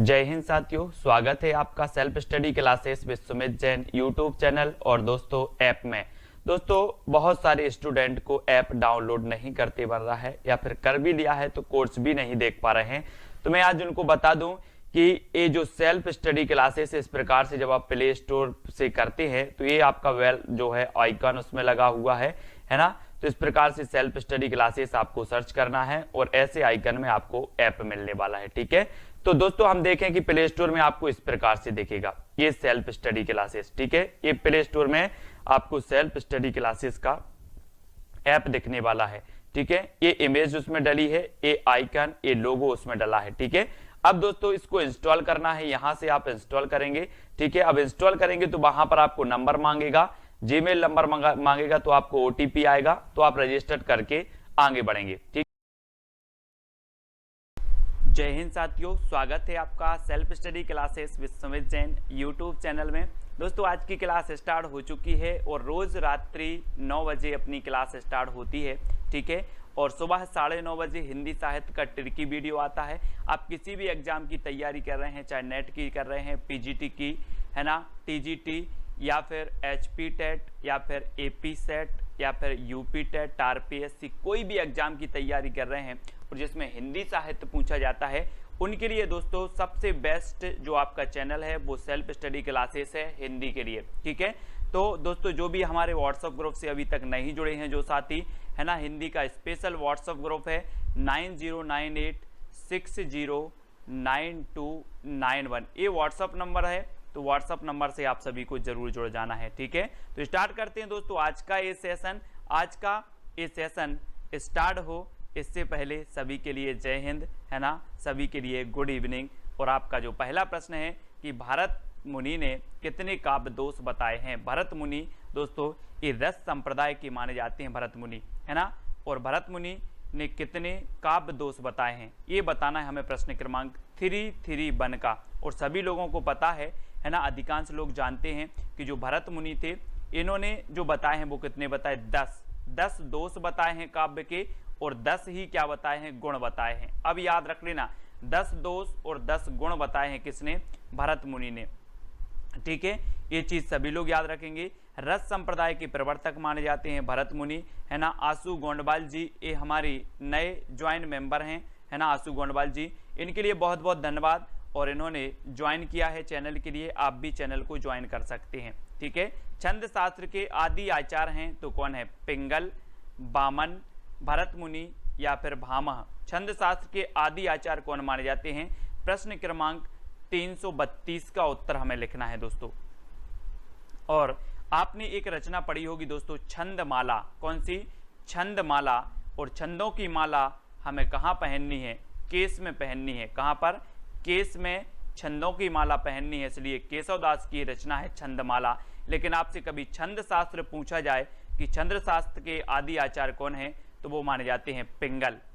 जय हिंद साथियों, स्वागत है आपका self study classes with Sumit Jain YouTube channel और दोस्तों ऐप में। दोस्तों बहुत सारे स्टूडेंट को ऐप डाउनलोड नहीं करते बन रहा है या फिर कर भी लिया है तो कोर्स भी नहीं देख पा रहे हैं। तो मैं आज उनको बता दूं कि ये जो सेल्फ स्टडी क्लासेस इस प्रकार से जब आप प्ले स्टोर से करते हैं तो ये आपका वेल जो है आइकन उसमें लगा हुआ है ना। तो इस प्रकार से सेल्फ स्टडी क्लासेस आपको सर्च करना है और ऐसे आइकन में आपको ऐप मिलने वाला है। ठीक है, तो दोस्तों हम देखें कि प्ले स्टोर में आपको इस प्रकार से दिखेगा ये सेल्फ स्टडी क्लासेस। ठीक है, ये प्ले स्टोर में आपको सेल्फ स्टडी क्लासेस का ऐप दिखने वाला है। ठीक है, ये इमेज उसमें डली है, ये आइकन, ये लोगो उसमें डला है। ठीक है, अब दोस्तों इसको इंस्टॉल करना है, यहां से आप इंस्टॉल करेंगे। ठीक है, अब इंस्टॉल करेंगे तो वहां पर आपको नंबर मांगेगा, जीमेल नंबर मांगेगा, तो आपको ओटीपी आएगा, तो आप रजिस्टर करके आगे बढ़ेंगे। ठीक, जय हिंद साथियों, स्वागत है आपका self study classes with Sumit Jain YouTube channel में। दोस्तों आज की क्लास स्टार्ट हो चुकी है और रोज रात्रि 9 बजे अपनी क्लास स्टार्ट होती है। ठीक है, और सुबह 9:30 बजे हिंदी साहित्य का ट्रिकी वीडियो आता है। आप किसी भी एग्जाम की तैयारी कर रहे हैं, चाहे नेट की कर रहे हैं, पीजीटी की है ना, टीजीटी या फिर एचपी टेट या फिर एपी सेट या फिर यूपी टेट, आरपीएससी, कोई भी एग्जाम की तैयारी कर रहे हैं और जिसमें हिंदी साहित्य पूछा जाता है, उनके लिए दोस्तों सबसे बेस्ट जो आपका चैनल है वो सेल्फ स्टडी क्लासेस है हिंदी के लिए। ठीक है, तो दोस्तों जो भी हमारे व्हाट्सएप ग्रुप से अभी तक नहीं जुड़े हैं जो साथी है ना, हिंदी का स्पेशल व्हाट्सएप ग्रुप है 9098609291, ये व्हाट्सएप नंबर है। तो व्हाट्सएप नंबर से आप सभी को जरूर जुड़ जाना है। ठीक है, तो स्टार्ट करते हैं दोस्तों आज का ये सेशन। आज का ये सेशन स्टार्ट हो इससे पहले सभी के लिए जय हिंद है ना, सभी के लिए गुड इवनिंग। और आपका जो पहला प्रश्न है कि भरत मुनि ने कितने काव्य दोष बताए हैं। भरत मुनि दोस्तों ये रस संप्रदाय के माने जाते हैं भरत मुनि है ना, और भरत मुनि ने कितने काव्य दोष बताए हैं ये बताना है हमें प्रश्न क्रमांक 331 का। और सभी लोगों को पता है ना, अधिकांश लोग जानते हैं कि जो भरत मुनि थे इन्होंने जो बताए हैं वो कितने बताए, 10 दोष बताए हैं काव्य के और 10 ही क्या बताए हैं, गुण बताए हैं। अब याद रख लेना 10 दोष और 10 गुण बताए हैं किसने, भरत मुनि ने। ठीक है, ये चीज सभी लोग याद रखेंगे। रस संप्रदाय के प्रवर्तक माने जाते हैं भरत मुनि है ना। आशु गोंडवाल जी ये हमारी नए ज्वाइन मेंबर हैं है ना, आशु गोंडवाल जी, इनके लिए बहुत बहुत धन्यवाद। और इन्होंने ज्वाइन किया है चैनल के लिए, आप भी चैनल को ज्वाइन कर सकते हैं। ठीक है, छंद शास्त्र के आदि आचार्य हैं तो कौन है, पिंगल, बामन, भरत मुनि या फिर भामह। छंद शास्त्र के आदि आचार्य कौन माने जाते हैं, प्रश्न क्रमांक 332 का उत्तर हमें लिखना है दोस्तों। और आपने एक रचना पढ़ी होगी दोस्तों, छंदमाला। कौन सी, छंदमाला। और छंदों की माला हमें कहाँ पहननी है, केस में पहननी है। कहाँ पर, केस में छंदों की माला पहननी है, इसलिए केशवदास की रचना है छंदमाला। लेकिन आपसे कभी छंद शास्त्र पूछा जाए कि छंद शास्त्र के आदि आचार्य कौन है, तो वो माने जाते हैं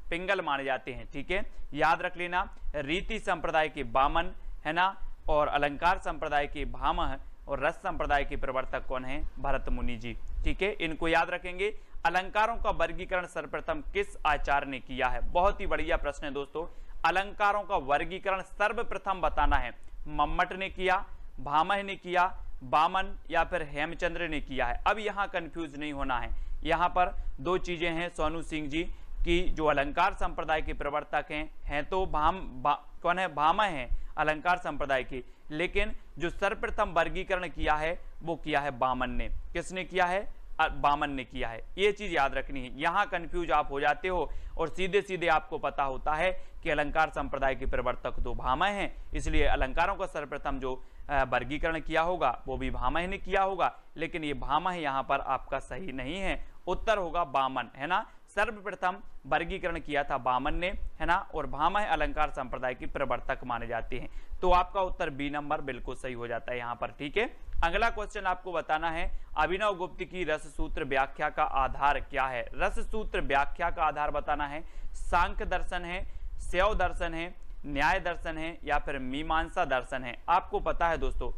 पिंगल माने जाते हैं। ठीक है, याद रख लेना। रीति संप्रदाय के बामन है ना, और अलंकार संप्रदाय के भामह, और रस संप्रदाय के प्रवर्तक कौन है, भरत मुनि जी। ठीक है, इनको याद रखेंगे। अलंकारों का वर्गीकरण सर्वप्रथम किस आचार्य ने किया है, बहुत ही बढ़िया प्रश्न है दोस्तों। अलंकारों का वर्गीकरण सर्वप्रथम बताना है, मम्मट ने किया, भामह ने किया, बामन या फिर हेमचंद्र ने किया है। अब यहाँ कंफ्यूज नहीं होना है, यहाँ पर दो चीजें हैं सोनू सिंह जी की, जो अलंकार संप्रदाय के प्रवर्तक हैं तो कौन है, भामह हैं अलंकार संप्रदाय की, लेकिन जो सर्वप्रथम वर्गीकरण किया है वो किया है बामन ने। किसने किया है, बामन ने किया है। ये चीज याद रखनी है, यहाँ कंफ्यूज आप हो जाते हो और सीधे सीधे आपको पता होता है कि अलंकार संप्रदाय के प्रवर्तक तो भामह हैं, इसलिए अलंकारों का सर्वप्रथम जो वर्गीकरण किया होगा वो भी भामह ने किया होगा। लेकिन ये भामह यहाँ पर आपका सही नहीं है, उत्तर होगा बामन है ना। सर्वप्रथम वर्गीकरण किया था बामन ने है ना, और भामह अलंकार संप्रदाय के प्रवर्तक माने जाते हैं। तो आपका उत्तर बी नंबर बिल्कुल सही हो जाता है यहाँ पर। ठीक है, अगला क्वेश्चन आपको बताना है, अभिनव गुप्त की रस सूत्र व्याख्या का आधार क्या है। रस सूत्र व्याख्या का आधार बताना है, सांख्य दर्शन है, शैव दर्शन है, न्याय दर्शन है या फिर मीमांसा दर्शन है। आपको पता है दोस्तों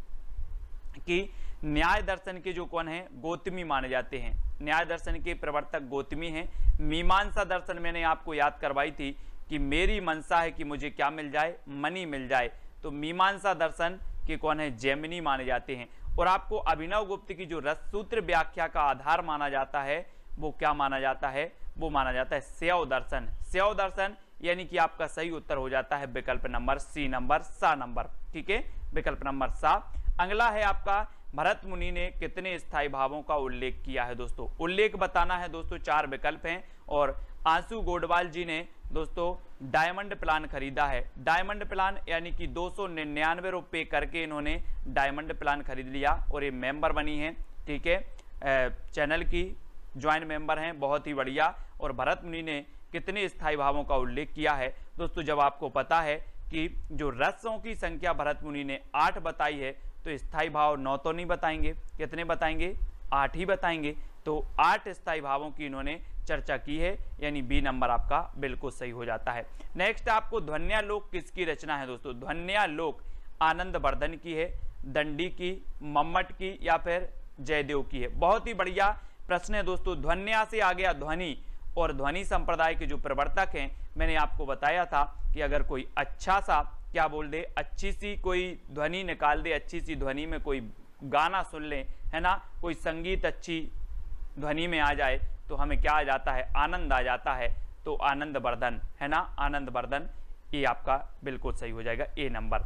कि न्याय दर्शन के जो कौन है, गौतमी माने जाते हैं, न्याय दर्शन के प्रवर्तक गौतमी हैं। मीमांसा दर्शन मैंने आपको याद करवाई थी कि मेरी मनसा है कि मुझे क्या मिल जाए, मनी मिल जाए, तो मीमांसा दर्शन के कौन है, जैमिनी माने जाते हैं। और आपको अभिनव गुप्त की जो रससूत्र व्याख्या का आधार माना जाता है वो क्या माना जाता है, वो माना जाता है शैव दर्शन। शैव दर्शन यानी कि आपका सही उत्तर हो जाता है विकल्प नंबर सी नंबर, सा नंबर, ठीक है, विकल्प नंबर सा। अगला है आपका भरत मुनि ने कितने स्थायी भावों का उल्लेख किया है दोस्तों, उल्लेख बताना है दोस्तों, 4 विकल्प हैं। और आंसू गोडवाल जी ने दोस्तों डायमंड प्लान खरीदा है। डायमंड प्लान यानी कि 299 रुपये करके इन्होंने डायमंड प्लान खरीद लिया और ये मेंबर बनी है, ठीक है, चैनल की ज्वाइन मेंबर हैं, बहुत ही बढ़िया। और भरत मुनि ने कितने स्थायी भावों का उल्लेख किया है दोस्तों, जब आपको पता है कि जो रसों की संख्या भरत मुनि ने 8 बताई है तो स्थायी भाव 9 तो नहीं बताएंगे, कितने बताएंगे, 8 ही बताएंगे। तो 8 स्थायी भावों की इन्होंने चर्चा की है, यानी बी नंबर आपका बिल्कुल सही हो जाता है। नेक्स्ट आपको ध्वन्यालोक किसकी रचना है दोस्तों, ध्वन्यालोक आनंद वर्धन की है, दंडी की, मम्मट की या फिर जयदेव की है। बहुत ही बढ़िया प्रश्न है दोस्तों। ध्वन्या से आ गया ध्वनि, और ध्वनि संप्रदाय के जो प्रवर्तक हैं, मैंने आपको बताया था कि अगर कोई अच्छा सा क्या बोल दे, अच्छी सी कोई ध्वनि निकाल दे, अच्छी सी ध्वनि में कोई गाना सुन ले, है ना, कोई संगीत अच्छी ध्वनि में आ जाए तो हमें क्या आ जाता है, आनंद आ जाता है। तो आनंद वर्धन, है ना, आनंद वर्धन, ये आपका बिल्कुल सही हो जाएगा, ए नंबर।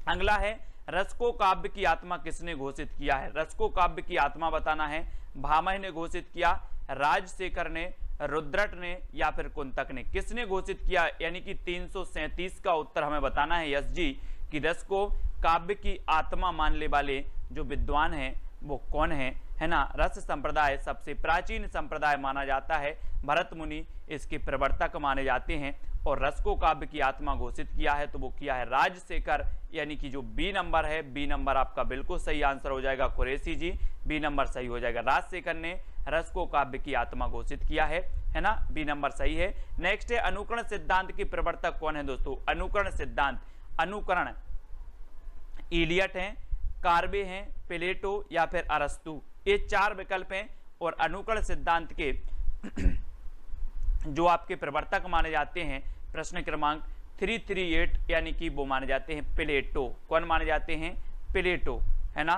अगला है रसको काव्य की आत्मा किसने घोषित किया है। रसको काव्य की आत्मा बताना है, भामह ने घोषित किया, राजशेखर ने, रुद्रट ने या फिर कुंतक ने, किसने घोषित किया, यानी कि 337 का उत्तर हमें बताना है यस जी, कि रस को काव्य की आत्मा मानने वाले जो विद्वान हैं वो कौन है ना। रस संप्रदाय सबसे प्राचीन संप्रदाय माना जाता है, भरत मुनि इसके प्रवर्तक माने जाते हैं। और रस को काव्य की आत्मा घोषित किया है तो वो किया है राजशेखर, यानी कि जो बी नंबर है, बी नंबर आपका बिल्कुल सही आंसर हो जाएगा, कुरैशी जी, बी नंबर सही हो जाएगा। राजशेखर ने रस को काव्य की आत्मा घोषित किया है ना, बी नंबर सही है। नेक्स्ट है अनुकरण सिद्धांत के प्रवर्तक कौन है दोस्तों। अनुकरण सिद्धांत, अनुकरण इलियट हैं, कार्बे हैं, प्लेटो या फिर अरस्तु, ये 4 विकल्प हैं। और अनुकरण सिद्धांत के जो आपके प्रवर्तक माने जाते हैं, प्रश्न क्रमांक 338, यानी कि वो माने जाते हैं प्लेटो। कौन माने जाते हैं, प्लेटो, है ना,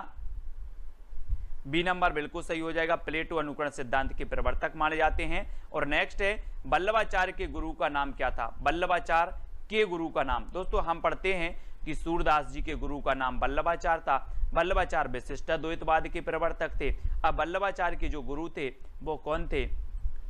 बी नंबर बिल्कुल सही हो जाएगा, प्लेटो अनुकरण सिद्धांत के प्रवर्तक माने जाते हैं। और नेक्स्ट है वल्लभाचार्य के गुरु का नाम क्या था। वल्लभाचार्य के गुरु का नाम दोस्तों हम पढ़ते हैं कि सूरदास जी के गुरु का नाम वल्लभाचार्य था। वल्लभाचार्य विशिष्टाद्वैतवाद के प्रवर्तक थे। अब वल्लभाचार्य के जो गुरु थे वो कौन थे,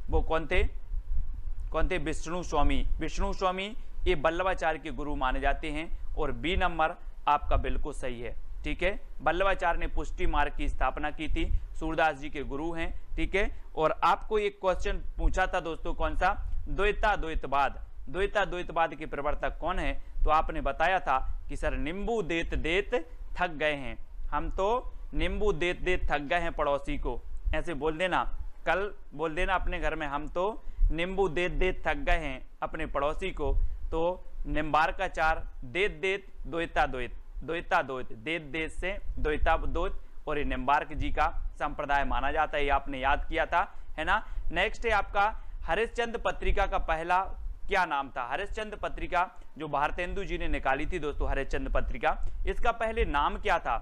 वो कौन थे, विष्णु स्वामी। विष्णु स्वामी ये वल्लभाचार्य के गुरु माने जाते हैं। और बी नंबर आपका बिल्कुल सही है, ठीक है। वल्लभाचार्य ने पुष्टि मार्ग की स्थापना की थी, सूरदास जी के गुरु हैं, ठीक है। और आपको एक क्वेश्चन पूछा था दोस्तों, कौन सा, द्वैताद्वैतवाद, द्वैताद्वैतवाद के प्रवर्तक कौन है, तो आपने बताया था कि सर नींबू देत देत थक गए हैं, हम तो नींबू देत देत थक गए हैं पड़ोसी को, ऐसे बोल देना, कल बोल देना अपने घर में, हम तो नींबू देत देत थक गए हैं अपने पड़ोसी को। तो निम्बार का 4, देत देत, द्वैता द्वैत, द्वैता द्वैत, देत देत से द्वैता द्वैत, और ये निम्बार्क जी का संप्रदाय माना जाता है, ये आपने याद किया था, है ना। नेक्स्ट है आपका हरिश्चंद्र पत्रिका का पहला क्या नाम था। हरिश्चंद्र पत्रिका जो भारतेंदु जी ने निकाली थी दोस्तों, हरिश्चंद्र पत्रिका, इसका पहले नाम क्या था।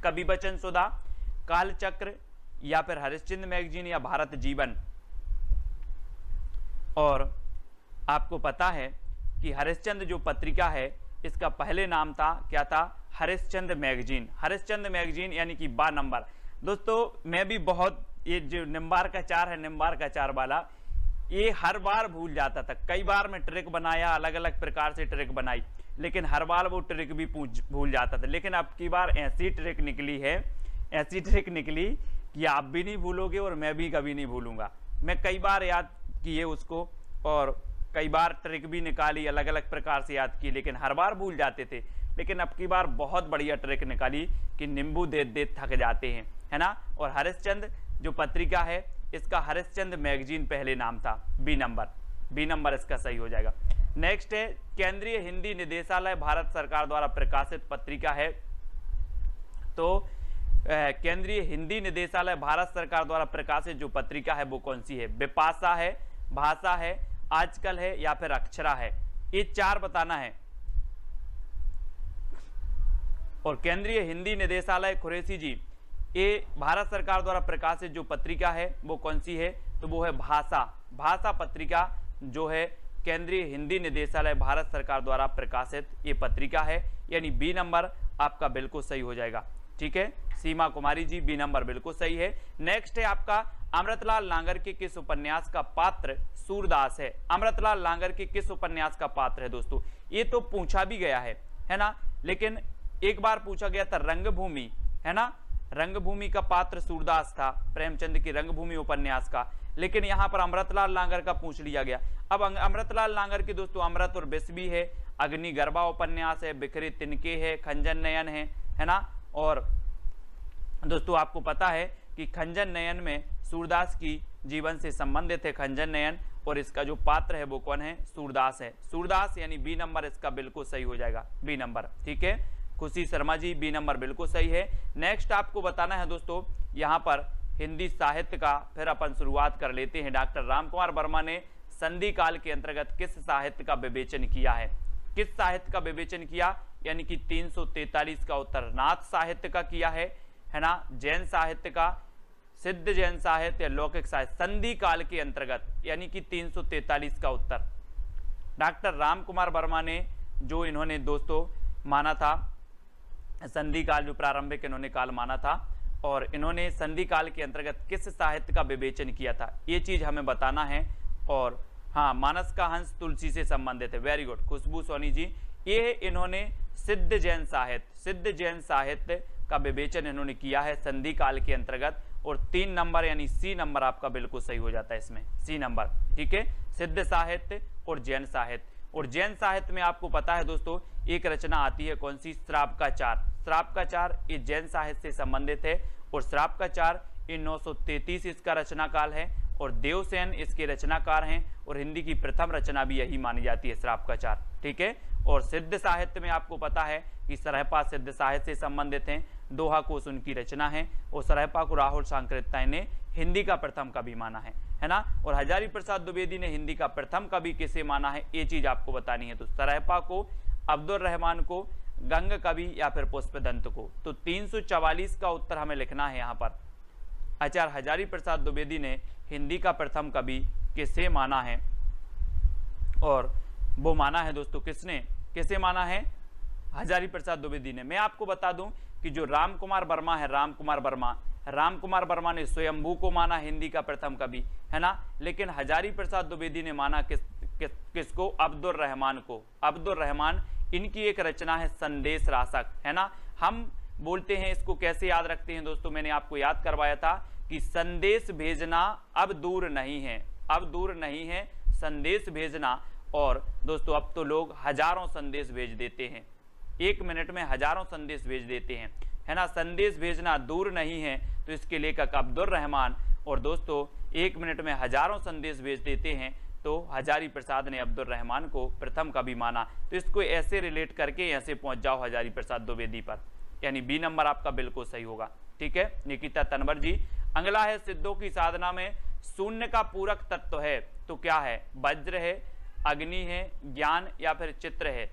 कवि वचन सुधा, कालचक्र या फिर हरिश्चंद्र मैगजीन या भारत जीवन। और आपको पता है कि हरिश्चंद्र जो पत्रिका है इसका पहले नाम था, क्या था, हरिश्चंद्र मैगजीन। हरिश्चंद्र मैगजीन यानी कि बा नंबर। दोस्तों मैं भी बहुत, ये जो निम्बार का 4 है, निम्बार का 4 वाला, ये हर बार भूल जाता था। कई बार मैं ट्रिक बनाया, अलग अलग प्रकार से ट्रिक बनाई, लेकिन हर बार वो ट्रिक भी भूल जाता था। लेकिन अब की बार ऐसी ट्रिक निकली है, ऐसी ट्रिक निकली कि आप भी नहीं भूलोगे और मैं भी कभी नहीं भूलूंगा। मैं कई बार याद किए उसको और कई बार ट्रिक भी निकाली, अलग अलग प्रकार से याद की, लेकिन हर बार भूल जाते थे। लेकिन अब की बार बहुत बढ़िया ट्रिक निकाली कि नींबू देत देत थक जाते हैं, है ना। और हरिश्चंद्र जो पत्रिका है इसका हरिश्चंद्र मैगजीन पहले नाम था, बी नंबर, बी नंबर इसका सही हो जाएगा। नेक्स्ट है केंद्रीय हिंदी निदेशालय भारत सरकार द्वारा प्रकाशित पत्रिका है। तो केंद्रीय हिंदी निदेशालय भारत सरकार द्वारा प्रकाशित जो पत्रिका है वो कौन सी है। विपाशा है, भाषा है, आजकल है या फिर अक्षरा है। ये 4 बताना है। और केंद्रीय हिंदी निदेशालय कुरैशी जी, ये भारत सरकार द्वारा प्रकाशित जो पत्रिका है वो कौन सी है, तो वो है भाषा पत्रिका, जो है केंद्रीय हिंदी निदेशालय भारत सरकार द्वारा प्रकाशित ये पत्रिका है, यानी बी नंबर आपका बिल्कुल सही हो जाएगा। ठीक है, सीमा कुमारी जी, बी नंबर बिल्कुल सही है। नेक्स्ट है आपका अमृतलाल नागर के किस उपन्यास का पात्र सूरदास है। अमृतलाल नागर के किस उपन्यास का पात्र है दोस्तों, ये तो पूछा भी गया है ना, लेकिन एक बार पूछा गया था रंगभूमि, है ना, रंगभूमि का पात्र सूरदास था, प्रेमचंद की रंगभूमि उपन्यास का, लेकिन यहाँ पर अमृतलाल नागर का पूछ लिया गया। अब अमृतलाल नागर के दोस्तों अमृत और विष भी है, अग्निगर्भा उपन्यास है, बिखरे तिनके है, खंजन नयन है ना। और दोस्तों आपको पता है कि खंजन नयन में सूरदास की जीवन से संबंधित है खंजन नयन, और इसका जो पात्र है वो कौन है, सूरदास है। सूरदास यानी बी नंबर इसका बिल्कुल सही हो जाएगा, बी नंबर। ठीक है, खुशी शर्मा जी, बी नंबर बिल्कुल सही है। नेक्स्ट आपको बताना है दोस्तों, यहाँ पर हिंदी साहित्य का फिर अपन शुरुआत कर लेते हैं। डॉक्टर रामकुमार वर्मा ने संधि काल के अंतर्गत किस साहित्य का विवेचन किया है, किस साहित्य का विवेचन किया, यानी कि 343 का उत्तर नाथ साहित्य का किया है ना, जैन साहित्य का, सिद्ध जैन साहित्य या लौकिक साहित्य, संधि काल के अंतर्गत, यानी कि 343 का उत्तर। डॉक्टर रामकुमार वर्मा ने जो इन्होंने दोस्तों माना था संधि काल, जो प्रारंभिक इन्होंने काल माना था, और इन्होंने संधि काल के अंतर्गत किस साहित्य का विवेचन किया था, ये चीज हमें बताना है। और हाँ, मानस का हंस तुलसी से संबंधित है, वेरी गुड खुशबू सोनी जी। ये इन्होंने सिद्ध जैन साहित्य का विवेचन इन्होंने किया है संधि काल के अंतर्गत, और 3 नंबर यानी सी नंबर आपका बिल्कुल सही हो जाता है इसमें, सी नंबर। ठीक है, सिद्ध साहित्य और जैन साहित्य। और जैन साहित्य में आपको पता है दोस्तों एक रचना आती है कौन सी, श्रावकाचार। श्रावकाचार ये जैन साहित्य से संबंधित है, और श्रावकाचार ये 933 इसका रचना काल है, और देवसेन इसके रचनाकार हैं, और हिंदी की प्रथम रचना भी यही मानी जाती है श्रावकाचार। ठीक है, और सिद्ध साहित्य में आपको पता है कि सरहपा सिद्ध साहित्य से संबंधित हैं, दोहा कोश उनकी रचना है, और सरहपा को राहुल सांकृत्यायन ने हिंदी का प्रथम कवि माना है ना। और हजारी प्रसाद द्विवेदी ने हिंदी का प्रथम कवि किसे माना है, ये चीज आपको बतानी है। तो सरहपा को, अब्दुल रहमान को, गंग कवि या फिर पुष्पदंत को। तो 344 का उत्तर हमें लिखना है यहाँ पर। आचार्य हजारी प्रसाद द्विवेदी ने हिंदी का प्रथम कवि किसे माना है, और वो माना है दोस्तों किसने, किसे माना है, हजारी प्रसाद द्विवेदी ने। मैं आपको बता दूं कि जो रामकुमार वर्मा है, रामकुमार वर्मा ने स्वयंभू को माना हिंदी का प्रथम कवि, है ना, लेकिन हजारी प्रसाद द्विवेदी ने माना किसको, अब्दुल रहमान को। अब्दुल रहमान, इनकी एक रचना है संदेश रासक, है ना। हम बोलते हैं इसको कैसे याद रखते हैं दोस्तों, मैंने आपको याद करवाया था कि संदेश भेजना अब दूर नहीं है, अब दूर नहीं है संदेश भेजना। और दोस्तों अब तो लोग हजारों संदेश भेज देते हैं, 1 मिनट में हजारों संदेश भेज देते हैं, है ना। संदेश भेजना दूर नहीं है, तो इसके लेखक अब्दुल रहमान, और दोस्तों 1 मिनट में हजारों संदेश भेज देते हैं, तो हजारी प्रसाद ने अब्दुल रहमान को प्रथम कवि माना। तो इसको ऐसे रिलेट करके ऐसे पहुंच जाओ हजारी प्रसाद द्विवेदी पर, यानी बी नंबर आपका बिल्कुल सही होगा। ठीक है, निकिता तनवर जी। अगला है सिद्धों की साधना में शून्य का पूरक तत्व है, तो क्या है, वज्र है, अग्नि है, ज्ञान या फिर चित्र है।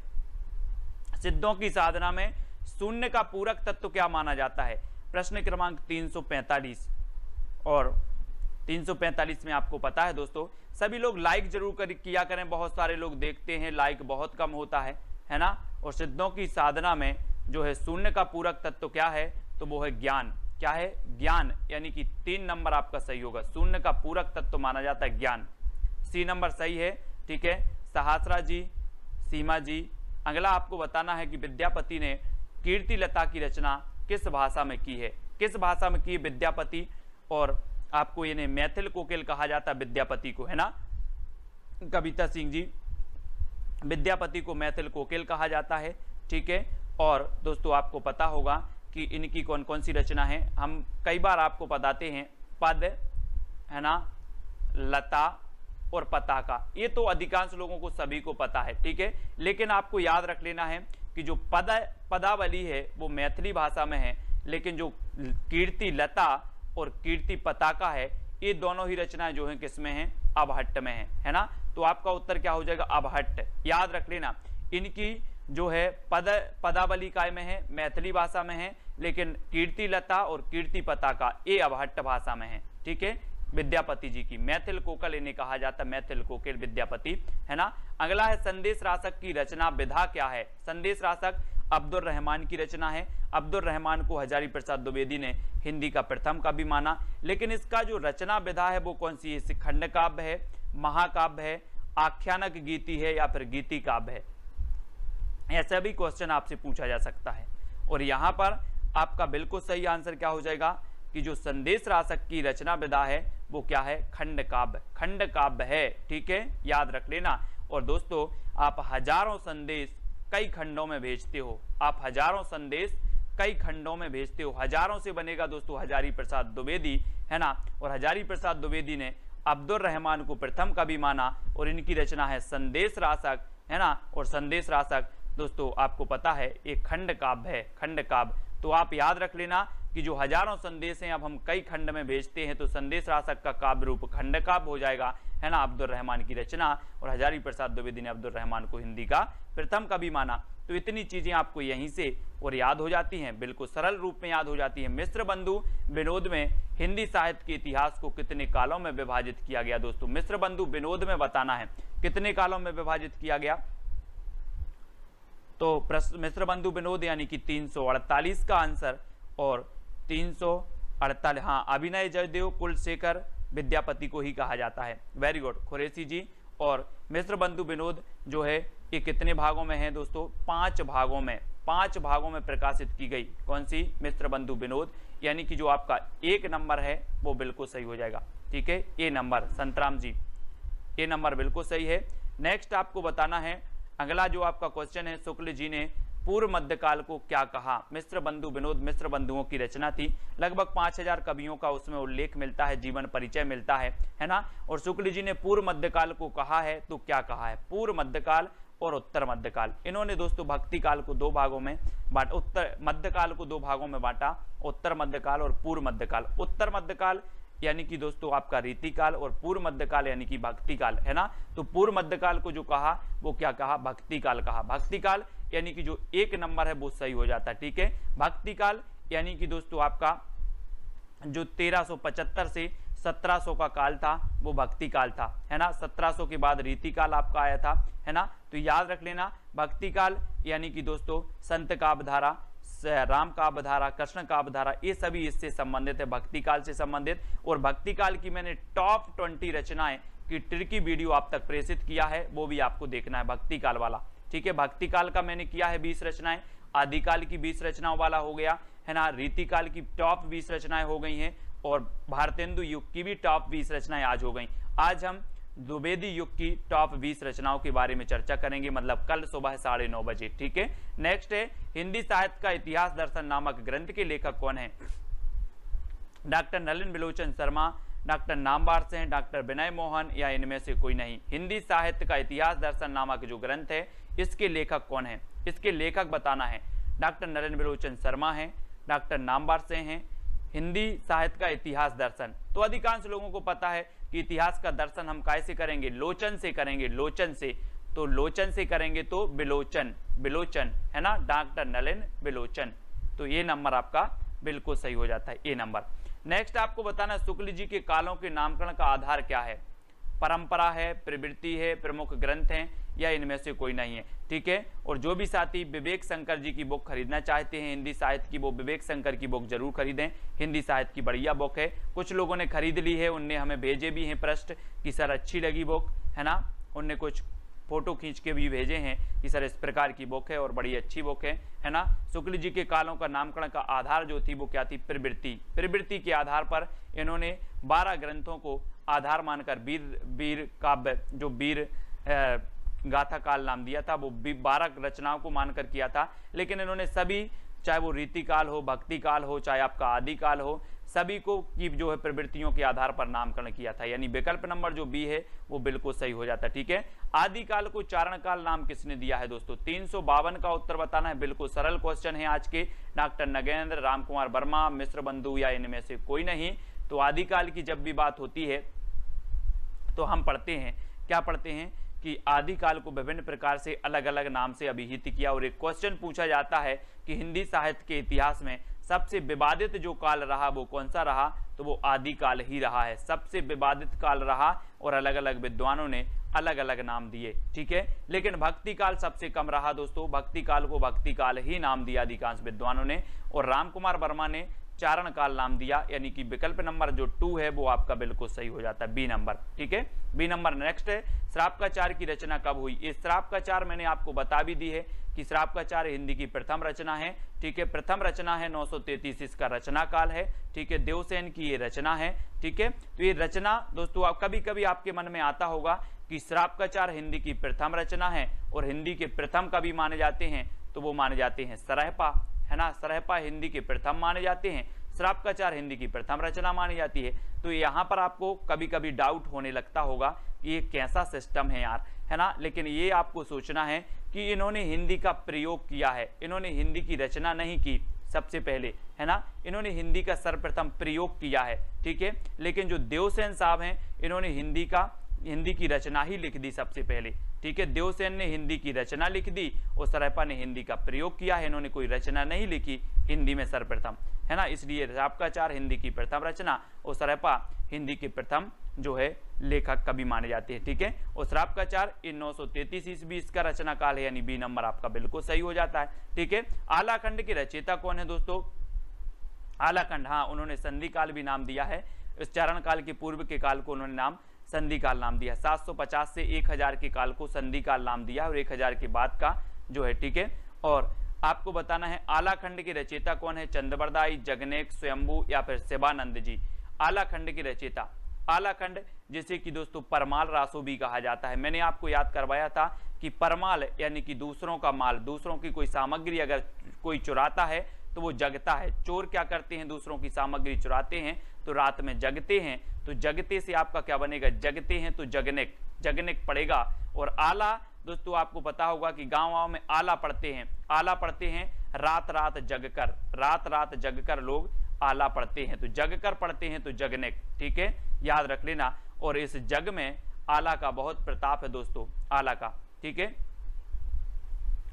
सिद्धों की साधना में शून्य का पूरक तत्व क्या माना जाता है, प्रश्न क्रमांक 345। और 345 में आपको पता है दोस्तों, सभी लोग लाइक जरूर किया करें, बहुत सारे लोग देखते हैं लाइक बहुत कम होता है ना। और सिद्धों की साधना में जो है शून्य का पूरक तत्व क्या है, तो वो है ज्ञान। क्या है, ज्ञान, यानी कि 3 नंबर आपका सही होगा, शून्य का पूरक तत्व माना जाता है ज्ञान, सी नंबर सही है। ठीक है, सहस्रा जी, सीमा जी। अगला आपको बताना है कि विद्यापति ने कीर्ति लता की रचना किस भाषा में की है, किस भाषा में की विद्यापति। और आपको ये मैथिल कोकिल कहा जाता है विद्यापति को, है ना। कविता सिंह जी, विद्यापति को मैथिल कोकिल कहा जाता है। ठीक है, और दोस्तों आपको पता होगा कि इनकी कौन कौन सी रचना है, हम कई बार आपको बताते हैं, पद, है ना, लता और पताका, ये तो अधिकांश लोगों को सभी को पता है। ठीक है, लेकिन आपको याद रख लेना है कि जो पदावली है वो मैथिली भाषा में है, लेकिन जो कीर्ति लता और कीर्ति पताका है, ये दोनों ही रचनाएं जो हैं किसमें हैं, अबहट्ट में है ना। तो आपका उत्तर क्या हो जाएगा, अबहट्ट। याद रख लेना, इनकी जो है पदावली काय में है, मैथिली भाषा में है, लेकिन कीर्तिलता और कीर्ति पताका ये अवहट्ट भाषा में है। ठीक है, विद्यापति जी की, मैथिल कोकिल इन्हें कहा जाता है, मैथिल कोकिल विद्यापति, है ना। अगला है संदेश रासक की रचना विधा क्या है। संदेश रासक अब्दुल रहमान की रचना है। अब्दुल रहमान को हजारी प्रसाद द्विवेदी ने हिंदी का प्रथम कवि माना, लेकिन इसका जो रचना विधा है वो कौन सी है? खंड काव्य है, महाकाव्य है, आख्यानक गीति है या फिर गीति काव्य है? ऐसा भी क्वेश्चन आपसे पूछा जा सकता है। और यहाँ पर आपका बिल्कुल सही आंसर क्या हो जाएगा कि जो संदेश रासक की रचना विधा है वो क्या है? खंड काव्य, खंड काव्य है। ठीक है, याद रख लेना। और दोस्तों आप हजारों संदेश कई खंडों में भेजते हो, आप हजारों संदेश कई खंडों में भेजते हो। हजारों से बनेगा दोस्तों हजारी प्रसाद द्विवेदी, है ना। और हजारी प्रसाद द्विवेदी ने अब्दुल रहमान को प्रथम कवि माना और इनकी रचना है संदेश रासक, है ना। और संदेश रासक दोस्तों आपको पता है एक खंड काव्य है, खंड काव्य। तो आप याद रख लेना कि जो हजारों संदेश हैं अब हम कई खंड में भेजते हैं, तो संदेश रासक का काव्य रूप खंड काव्य हो जाएगा, है ना। अब्दुल रहमान की रचना, और हजारी प्रसाद द्विवेदी ने अब्दुल रहमान को हिंदी का प्रथम कवि माना। तो इतनी चीजें आपको यहीं से और याद हो जाती हैं, बिल्कुल सरल रूप में याद हो जाती हैं। मिश्र बंधु विनोद में हिंदी साहित्य के इतिहास को कितने कालों में विभाजित किया गया? दोस्तों मिश्र बंधु विनोद में बताना है कितने कालों में विभाजित किया गया। तो मिश्र बंधु विनोद यानी कि 348 का आंसर, और 348, हाँ, अभिनय जयदेव कुलशेखर विद्यापति को ही कहा जाता है। वेरी गुड खुरेशी जी। और मिश्र बंधु विनोद जो है ये कितने भागों में है दोस्तों? 5 भागों में, 5 भागों में प्रकाशित की गई। कौन सी? मिश्र बंधु विनोद, यानी कि जो आपका 1 नंबर है वो बिल्कुल सही हो जाएगा। ठीक है, ए नंबर, संतराम जी, ए नंबर बिल्कुल सही है। नेक्स्ट आपको बताना है, अगला जो आपका क्वेश्चन है, शुक्ल जी ने पूर्व मध्यकाल को क्या कहा? मिश्र बंधु विनोद मिश्र बंधुओं की रचना थी, लगभग 5000 कवियों का उसमें उल्लेख मिलता है, जीवन परिचय मिलता है ना। और शुक्ल जी ने पूर्व मध्यकाल को कहा है, तो क्या कहा है? पूर्व मध्यकाल और उत्तर मध्यकाल। इन्होंने दोस्तों भक्ति काल को 2 भागों में बांटा, उत्तर मध्यकाल को 2 भागों में बांटा, उत्तर मध्यकाल और पूर्व मध्यकाल। उत्तर मध्यकाल यानी कि दोस्तों आपका रीतिकाल, और पूर्व मध्यकाल यानी कि भक्ति काल, है ना। तो पूर्व मध्यकाल को जो कहा वो क्या कहा? भक्ति काल कहा। भक्ति काल यानी कि जो 1 नंबर है वो सही हो जाता है। ठीक है, भक्ति काल यानी कि दोस्तों आपका जो 1375 से 1700 का काल था वो भक्ति काल था, है ना। 1700 के बाद रीतिकाल आपका आया था, है ना। तो याद रख लेना भक्ति काल यानी कि दोस्तों संत काव्य धारा, राम काव्य धारा, कृष्ण काव्य धारा, ये सभी इससे संबंधित है, भक्ति काल से संबंधित। और भक्ति काल की मैंने टॉप 20 रचनाएं की ट्रिकी वीडियो आप तक प्रेषित किया है, वो भी आपको देखना है, भक्ति काल वाला। ठीक है, भक्ति काल का मैंने किया है 20 रचनाएं, आदिकाल की 20 रचनाओं वाला हो गया, है ना। रीतिकाल की टॉप 20 रचनाएं हो गई हैं, और भारतेंदु युग की भी टॉप 20 रचनाएं आज हो गई। आज हम द्विवेदी युग की टॉप 20 रचनाओं के बारे में चर्चा करेंगे, मतलब कल सुबह 9:30 बजे। ठीक है, नेक्स्ट है हिंदी साहित्य का इतिहास दर्शन नामक ग्रंथ के लेखक कौन है? डॉक्टर नलिन बिलोचन शर्मा, डॉक्टर नामवार से, डॉक्टर विनय मोहन, या इनमें से कोई नहीं। हिंदी साहित्य का इतिहास दर्शन नामक जो ग्रंथ है इसके लेखक कौन है? इसके लेखक बताना है। डॉक्टर नलिन बिलोचन शर्मा है, डॉक्टर नामवार से हैं। हिंदी साहित्य का इतिहास दर्शन, तो अधिकांश लोगों को पता है कि इतिहास का दर्शन हम कैसे करेंगे? लोचन से करेंगे, लोचन से। तो लोचन से करेंगे तो बिलोचन, बिलोचन, है ना, डॉक्टर नलिन बिलोचन। तो ये नंबर आपका बिल्कुल सही हो जाता है, ए नंबर। नेक्स्ट आपको बताना शुक्ल जी के कालों के नामकरण का आधार क्या है? परंपरा है, प्रवृत्ति है, प्रमुख ग्रंथ हैं, या इनमें से कोई नहीं है। ठीक है, और जो भी साथी विवेक शंकर जी की बुक खरीदना चाहते हैं हिंदी साहित्य की, वो विवेक शंकर की बुक जरूर खरीदें। हिंदी साहित्य की बढ़िया बुक है, कुछ लोगों ने खरीद ली है, उनने हमें भेजे भी हैं प्रश्न कि सर अच्छी लगी बुक, है ना। उनने कुछ फोटो खींच के भी भेजे हैं कि सर इस प्रकार की बुक है और बड़ी अच्छी बुक है ना। शुक्ल जी के कालों का नामकरण का आधार जो थी वो क्या थी? प्रवृत्ति। प्रवृत्ति के आधार पर इन्होंने 12 ग्रंथों को आधार मानकर वीर काव्य, जो वीर गाथा काल नाम दिया था, वो 12 रचनाओं को मानकर किया था। लेकिन इन्होंने सभी, चाहे वो रीतिकाल हो, भक्ति काल हो, चाहे आपका आदिकाल हो, सभी को की जो है प्रवृत्तियों के आधार पर नामकरण किया था, यानी विकल्प नंबर जो बी है वो बिल्कुल सही हो जाता है। ठीक है, आदिकाल को चारण काल नाम किसने दिया है दोस्तों? 352 का उत्तर बताना है, बिल्कुल सरल क्वेश्चन है आज के। डॉक्टर नगेंद्र, राम कुमार वर्मा, मिश्र बंधु, या इनमें से कोई नहीं। तो आदिकाल की जब भी बात होती है तो हम पढ़ते हैं, क्या पढ़ते हैं कि आदिकाल को विभिन्न प्रकार से अलग अलग नाम से अभिहित किया। और एक क्वेश्चन पूछा जाता है कि हिंदी साहित्य के इतिहास में सबसे विवादित जो काल रहा वो कौन सा रहा, तो वो आदिकाल ही रहा है। सबसे विवादित काल रहा और अलग अलग विद्वानों ने अलग अलग नाम दिए, ठीक है। लेकिन भक्ति काल सबसे कम रहा दोस्तों, भक्ति काल को भक्ति काल ही नाम दिया अधिकांश विद्वानों ने। और रामकुमार वर्मा ने चारण काल नाम दिया, यानी कि विकल्प नंबर जो 2 है वो आपका बिल्कुल सही हो जाता है, बी नंबर, ठीक है, बी नंबर। नेक्स्ट है श्रापकाचार्य की रचना कब हुई। इस श्रापकाचार्य मैंने आपको बता भी दी है कि श्रापकाचार्य हिंदी की प्रथम रचना है, ठीक है, प्रथम रचना है, 933 इसका रचना काल है, ठीक है, देवसेन की ये रचना है, ठीक है। तो ये रचना दोस्तों आप कभी कभी आपके मन में आता होगा कि श्रापकाचार्य हिंदी की प्रथम रचना है और हिंदी के प्रथम कवि माने जाते हैं, तो वो माने जाते हैं सरहपा, है ना, सरहपा हिंदी के प्रथम माने जाते हैं, श्रापकाचार्य हिंदी की प्रथम रचना मानी जाती है। तो यहाँ पर आपको कभी कभी डाउट होने लगता होगा कि ये कैसा सिस्टम है यार, है ना, लेकिन ये आपको सोचना है कि इन्होंने हिंदी का प्रयोग किया है, इन्होंने हिंदी की रचना नहीं की सबसे पहले, है ना, इन्होंने हिंदी का सर्वप्रथम प्रयोग किया है, ठीक है। लेकिन जो देवसेन साहब हैं इन्होंने हिंदी की रचना ही लिख दी सबसे पहले, ठीक है। देवसेन ने हिंदी की रचना लिख दी और सरहपा ने हिंदी का प्रयोग किया है, इन्होंने कोई रचना नहीं लिखी हिंदी में सर्वप्रथम, है ना। इसलिए श्रापकाचार्य हिंदी की प्रथम रचना और सरहपा हिंदी के प्रथम जो है लेखक कवि माने जाते हैं, ठीक है। और श्रापकाचार्य इन 933 ईस्वी इसका रचना काल है, यानी बी नंबर आपका बिल्कुल सही हो जाता है, ठीक है। आलाखंड के रचयिता कौन है दोस्तों। आलाखंड, हाँ, उन्होंने संधि काल भी नाम दिया है, इस चारण काल के पूर्व के काल को उन्होंने नाम संधि काल नाम दिया। 750 से 1000 के काल को संधि काल नाम दिया और 1000 के बाद का जो है, ठीक है। और आपको बताना है आलाखंड के रचयिता कौन है, चंद्रवरदाई, जगनेक, स्वयंभू या फिर शिवानंद जी। आलाखंड के रचयिता, आलाखंड जिसे कि दोस्तों परमाल रासो भी कहा जाता है। मैंने आपको याद करवाया था कि परमाल यानी कि दूसरों का माल, दूसरों की कोई सामग्री अगर कोई चुराता है तो वो जगता है। चोर क्या करते हैं, दूसरों की सामग्री चुराते हैं तो रात में जगते हैं, तो जगते से आपका क्या बनेगा, जगते हैं तो जगनेक, जगनेक पड़ेगा। और आला दोस्तों आपको पता होगा कि गाँव में आला पढ़ते हैं, आला पढ़ते हैं रात रात जगकर, रात रात जगकर लोग आला पढ़ते हैं, तो जगकर पढ़ते हैं तो जगनेक, ठीक है, याद रख लेना। और इस जग में आला का बहुत प्रताप है दोस्तों, आला का, ठीक है।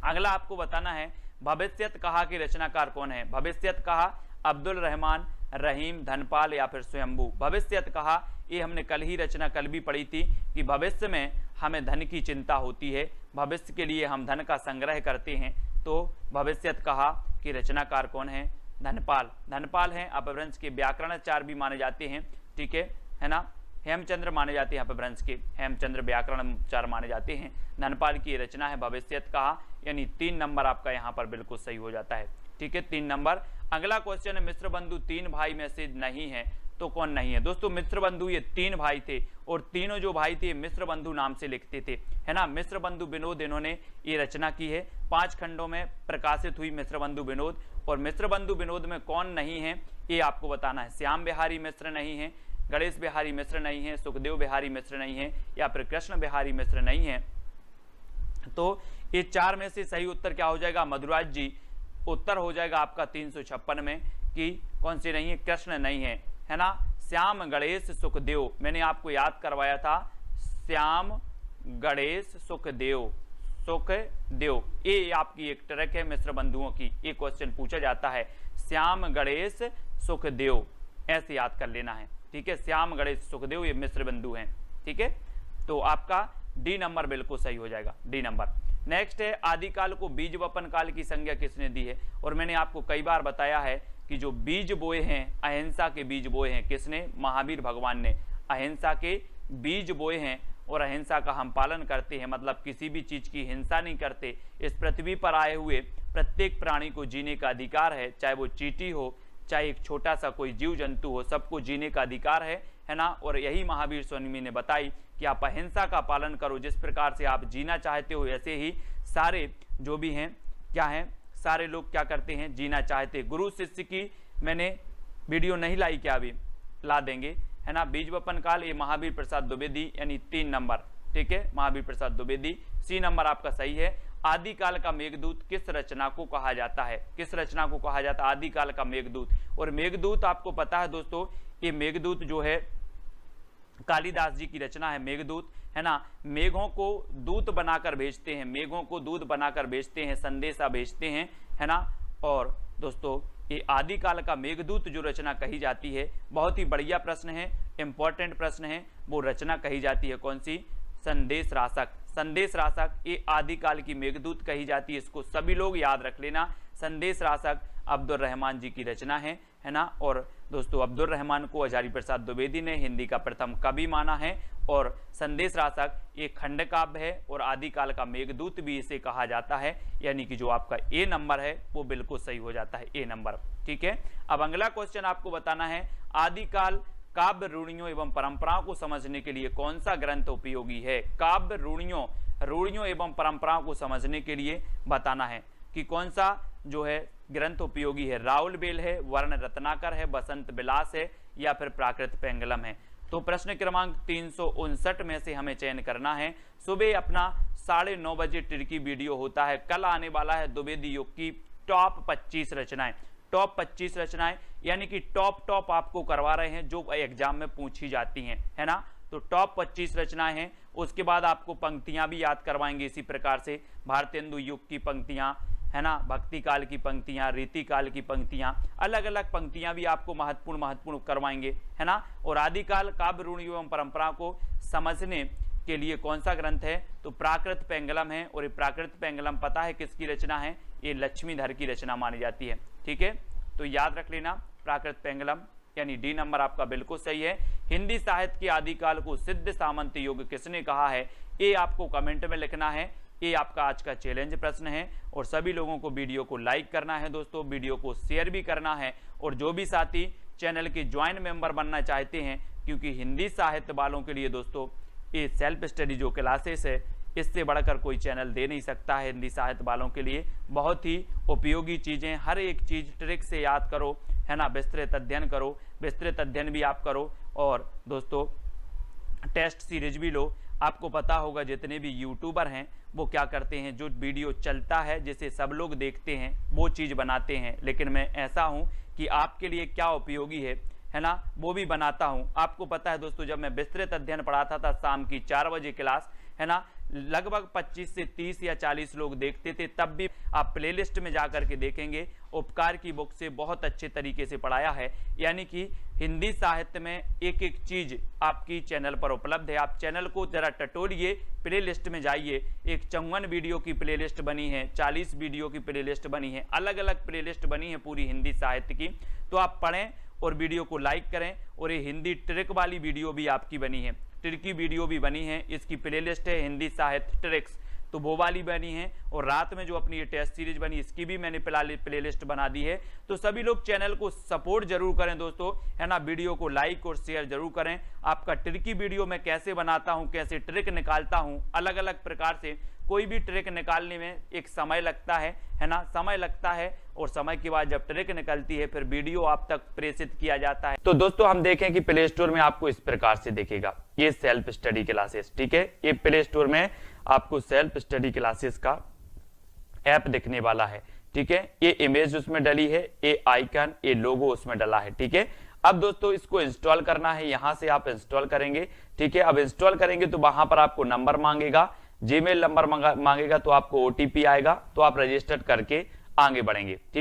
अगला आपको बताना है भविष्यत कहा के रचनाकार कौन है। भविष्यत कहा अब्दुल रहमान, रहीम, धनपाल या फिर स्वयंभू। भविष्यत कहा ये हमने कल ही रचना कल भी पढ़ी थी कि भविष्य में हमें धन की चिंता होती है, भविष्य के लिए हम धन का संग्रह करते हैं, तो भविष्यत कहा कि रचनाकार कौन है, धनपाल। धनपाल हैं, अपभ्रंश के व्याकरणाचार्य भी माने जाते हैं, ठीक है ना। हेमचंद्र माने जाते हैं अपभ्रंश के, हेमचंद्र व्याकरणाचार्य माने जाते हैं। धनपाल की रचना है भविष्यत कहा, यानी 3 नंबर आपका यहाँ पर बिल्कुल सही हो जाता है, ठीक है, 3 नंबर। अगला क्वेश्चन है मिश्र बंधु 3 भाई में से नहीं है तो कौन नहीं है। दोस्तों मिश्र बंधु ये 3 भाई थे और तीनों जो भाई थे मिश्र बंधु नाम से लिखते थे, है ना। मिश्र बंधु विनोद इन्होंने ये रचना की है, 5 खंडों में प्रकाशित हुई मिश्र बंधु विनोद। और मिश्र बंधु विनोद में कौन नहीं है ये आपको बताना है। श्याम बिहारी मिश्र नहीं है, गणेश बिहारी मिश्र नहीं है, सुखदेव बिहारी मिश्र नहीं है या फिर कृष्ण बिहारी मिश्र नहीं है। तो ये 4 में से सही उत्तर क्या हो जाएगा, मधुराज जी, उत्तर हो जाएगा आपका 356 में कि कौन सी नहीं है, कृष्ण नहीं है, है ना। श्याम, गणेश, सुखदेव, मैंने आपको याद करवाया था, श्याम, गणेश, सुखदेव, सुखदेव, ये आपकी एक ट्रैक है मिश्र बंधुओं की। ये क्वेश्चन पूछा जाता है, श्याम, गणेश, सुखदेव, ऐसे याद कर लेना है, ठीक है। श्याम, गणेश, सुखदेव ये मिश्र बंधु हैं, ठीक है। तो आपका डी नंबर बिल्कुल सही हो जाएगा, डी नंबर। नेक्स्ट है आदिकाल को बीज वपन काल की संज्ञा किसने दी है। और मैंने आपको कई बार बताया है कि जो बीज बोए हैं, अहिंसा के बीज बोए हैं, किसने, महावीर भगवान ने अहिंसा के बीज बोए हैं और अहिंसा का हम पालन करते हैं, मतलब किसी भी चीज की हिंसा नहीं करते। इस पृथ्वी पर आए हुए प्रत्येक प्राणी को जीने का अधिकार है, चाहे वो चींटी हो, चाहे एक छोटा सा कोई जीव जंतु हो, सबको जीने का अधिकार है ना। और यही महावीर स्वामी ने बताई कि आप अहिंसा का पालन करो, जिस प्रकार से आप जीना चाहते हो ऐसे ही सारे जो भी हैं क्या हैं, सारे लोग क्या करते हैं, जीना चाहते। गुरु शिष्य की मैंने वीडियो नहीं लाई, क्या अभी ला देंगे, है ना। बीज वपन काल ये महावीर प्रसाद द्विवेदी, यानी 3 नंबर, ठीक है, महावीर प्रसाद द्विवेदी, सी नंबर आपका सही है। आदिकाल का मेघदूत किस रचना को कहा जाता है, किस रचना को कहा जाता है आदिकाल का मेघदूत। और मेघदूत आपको पता है दोस्तों, ये मेघदूत जो है कालिदास जी की रचना है मेघदूत, है ना, मेघों को दूत बनाकर भेजते हैं, मेघों को दूत बनाकर भेजते हैं, संदेशा भेजते हैं, है ना। और दोस्तों ये आदिकाल का मेघदूत जो रचना कही जाती है, बहुत ही बढ़िया प्रश्न है, इंपॉर्टेंट प्रश्न है। वो रचना कही जाती है कौन सी? संदेश राशक। संदेश राशक ये आदिकाल की मेघदूत कही जाती है, इसको सभी लोग याद रख लेना। संदेश राशक अब्दुल रहमान जी की रचना है ना। और दोस्तों अब्दुल रहमान को हजारी प्रसाद द्विवेदी ने हिंदी का प्रथम कवि माना है। और संदेश राशक ये खंड काव्य है और आदिकाल का मेघदूत भी इसे कहा जाता है, यानी कि जो आपका ए नंबर है वो बिल्कुल सही हो जाता है, ए नंबर। ठीक है, अब अगला क्वेश्चन आपको बताना है, आदिकाल काव्य रूढ़ियों एवं परंपराओं को समझने के लिए कौन सा ग्रंथ उपयोगी है? काव्य रूढ़ियों एवं परंपराओं को समझने के लिए बताना है कि कौन सा जो है ग्रंथ उपयोगी है। राउल बेल है, वर्ण रत्नाकर है, बसंत विलास है, या फिर प्राकृत पेंगलम है। तो प्रश्न क्रमांक 359 में से हमें चयन करना है। सुबह अपना 9:30 बजे टिर्की वीडियो होता है, कल आने वाला है द्विवेदी युग की टॉप 25 रचनाएं। टॉप 25 रचनाएं यानी कि टॉप आपको करवा रहे हैं जो एग्जाम में पूछी जाती हैं, है ना। तो टॉप 25 रचनाएं हैं। उसके बाद आपको पंक्तियां भी याद करवाएंगे इसी प्रकार से, भारतेंदु युग की पंक्तियां, है ना, भक्ति काल की पंक्तियां, रीति काल की पंक्तियां, अलग अलग पंक्तियां भी आपको महत्वपूर्ण करवाएंगे, है ना। और आदिकाल काव्य रूढ़ियों एवं परंपरा को समझने के लिए कौन सा ग्रंथ है? तो प्राकृत पेंगलम है। और ये प्राकृत पेंगलम पता है किसकी रचना है? ये लक्ष्मीधर की रचना मानी जाती है। ठीक है, तो याद रख लेना प्राकृत पेंगलम, यानी डी नंबर आपका बिल्कुल सही है। हिंदी साहित्य के आदिकाल को सिद्ध सामंत युग किसने कहा है? ये आपको कमेंट में लिखना है। ये आपका आज का चैलेंज प्रश्न है। और सभी लोगों को वीडियो को लाइक करना है दोस्तों, वीडियो को शेयर भी करना है। और जो भी साथी चैनल के ज्वाइन मेंबर बनना चाहते हैं, क्योंकि हिंदी साहित्य वालों के लिए दोस्तों ये सेल्फ स्टडी जो क्लासेस है, इससे बढ़कर कोई चैनल दे नहीं सकता है। हिंदी साहित्य वालों के लिए बहुत ही उपयोगी चीज़ें, हर एक चीज़ ट्रिक से याद करो, है ना, विस्तृत अध्ययन करो, विस्तृत अध्ययन भी आप करो। और दोस्तों टेस्ट सीरीज भी लो। आपको पता होगा जितने भी यूट्यूबर हैं वो क्या करते हैं, जो वीडियो चलता है जिसे सब लोग देखते हैं वो चीज़ बनाते हैं, लेकिन मैं ऐसा हूं कि आपके लिए क्या उपयोगी है ना, वो भी बनाता हूं। आपको पता है दोस्तों, जब मैं विस्तृत अध्ययन पढ़ाता था शाम की 4 बजे क्लास, है ना, लगभग 25 से 30 या 40 लोग देखते थे। तब भी आप प्लेलिस्ट में जाकर के देखेंगे, उपकार की बुक से बहुत अच्छे तरीके से पढ़ाया है। यानी कि हिंदी साहित्य में एक एक चीज आपकी चैनल पर उपलब्ध है। आप चैनल को जरा टटोलिए, प्लेलिस्ट में जाइए। एक 54 वीडियो की प्लेलिस्ट बनी है, 40 वीडियो की प्लेलिस्ट बनी है, अलग अलग प्लेलिस्ट बनी है पूरी हिंदी साहित्य की। तो आप पढ़ें और वीडियो को लाइक करें। और ये हिंदी ट्रिक वाली वीडियो भी आपकी बनी है, ट्रिकी वीडियो भी बनी है, इसकी प्लेलिस्ट है हिंदी साहित्य ट्रिक्स, तो वो वाली बनी है। और रात में जो अपनी ये टेस्ट सीरीज बनी, इसकी भी मैंने प्लेलिस्ट बना दी है। तो सभी लोग चैनल को सपोर्ट जरूर करें दोस्तों, है ना, वीडियो को लाइक और शेयर जरूर करें। आपका ट्रिकी वीडियो मैं कैसे बनाता हूं, कैसे ट्रिक निकालता हूं, अलग अलग प्रकार से कोई भी ट्रिक निकालने में एक समय लगता है ना, समय लगता है। और समय के बाद जब ट्रिक निकलती है फिर वीडियो आप तक प्रेषित किया जाता है। तो दोस्तों हम देखें कि प्ले स्टोर में आपको इस प्रकार से दिखेगा ये सेल्फ स्टडी क्लासेस। ठीक है, ये प्ले स्टोर में आपको सेल्फ स्टडी क्लासेस का ऐप दिखने वाला है। ठीक है, ये इमेज उसमें डली है, ये आइकन, ये लोगो उसमें डला है। ठीक है, अब दोस्तों इसको इंस्टॉल करना है, यहां से आप इंस्टॉल करेंगे। ठीक है, अब इंस्टॉल करेंगे तो वहां पर आपको नंबर मांगेगा, जीमेल नंबर मांगेगा, तो आपको ओटीपी आएगा, तो आप रजिस्टर करके आगे बढ़ेंगे। ठीक